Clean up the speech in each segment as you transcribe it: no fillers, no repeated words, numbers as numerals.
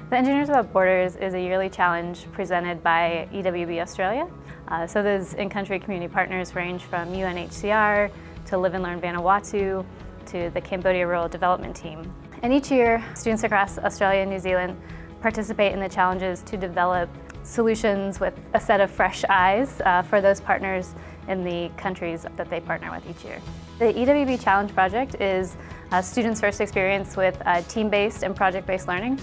The Engineers Without Borders is a yearly challenge presented by EWB Australia. So those in-country community partners range from UNHCR to Live and Learn Vanuatu to the Cambodia Rural Development Team. And each year, students across Australia and New Zealand participate in the challenges to develop solutions with a set of fresh eyes for those partners in the countries that they partner with each year. The EWB Challenge Project is students' first experience with team-based and project-based learning.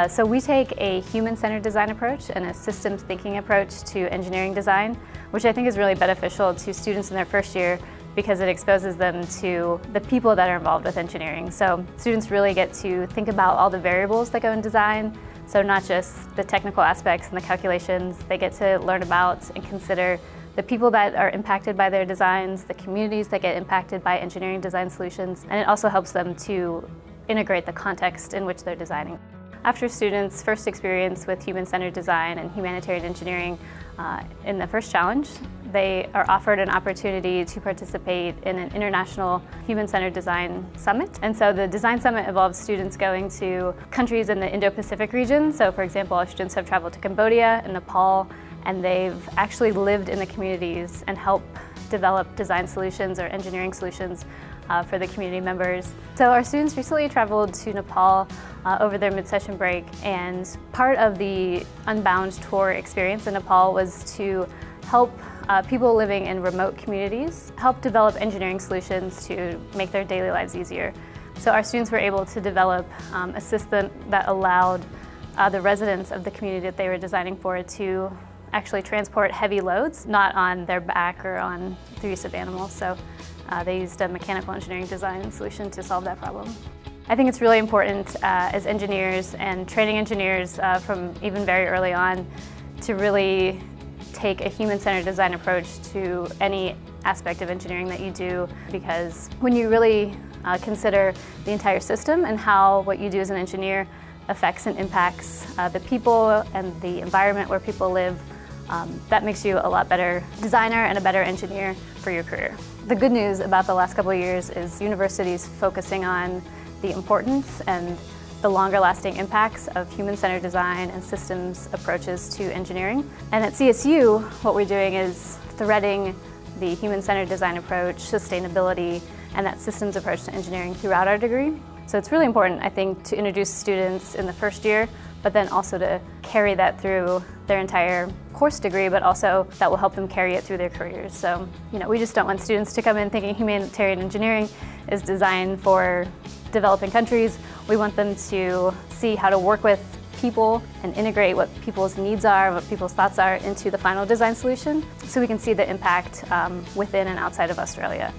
So we take a human-centered design approach and a systems thinking approach to engineering design, which I think is really beneficial to students in their first year because it exposes them to the people that are involved with engineering. So students really get to think about all the variables that go in design, so not just the technical aspects and the calculations. They get to learn about and consider the people that are impacted by their designs, the communities that get impacted by engineering design solutions, and it also helps them to integrate the context in which they're designing. After students' first experience with human-centered design and humanitarian engineering in the first challenge, they are offered an opportunity to participate in an international human-centered design summit. And so the design summit involves students going to countries in the Indo-Pacific region. So for example, our students have traveled to Cambodia and Nepal, and they've actually lived in the communities and helped develop design solutions or engineering solutions for the community members. So our students recently traveled to Nepal over their mid-session break, and part of the Unbound tour experience in Nepal was to help people living in remote communities help develop engineering solutions to make their daily lives easier. So our students were able to develop a system that allowed the residents of the community that they were designing for to actually transport heavy loads, not on their back or on the use of animals. So they used a mechanical engineering design solution to solve that problem. I think it's really important as engineers and training engineers from even very early on to really take a human-centered design approach to any aspect of engineering that you do, because when you really consider the entire system and how what you do as an engineer affects and impacts the people and the environment where people live, that makes you a lot better designer and a better engineer for your career. The good news about the last couple of years is universities focusing on the importance and the longer-lasting impacts of human-centered design and systems approaches to engineering. And at CSU, what we're doing is threading the human-centered design approach, sustainability, and that systems approach to engineering throughout our degree. So it's really important, I think, to introduce students in the first year, but then also to carry that through their entire course degree, but also that will help them carry it through their careers. So, we just don't want students to come in thinking humanitarian engineering is designed for developing countries. We want them to see how to work with people and integrate what people's needs are, what people's thoughts are into the final design solution, so we can see the impact within and outside of Australia.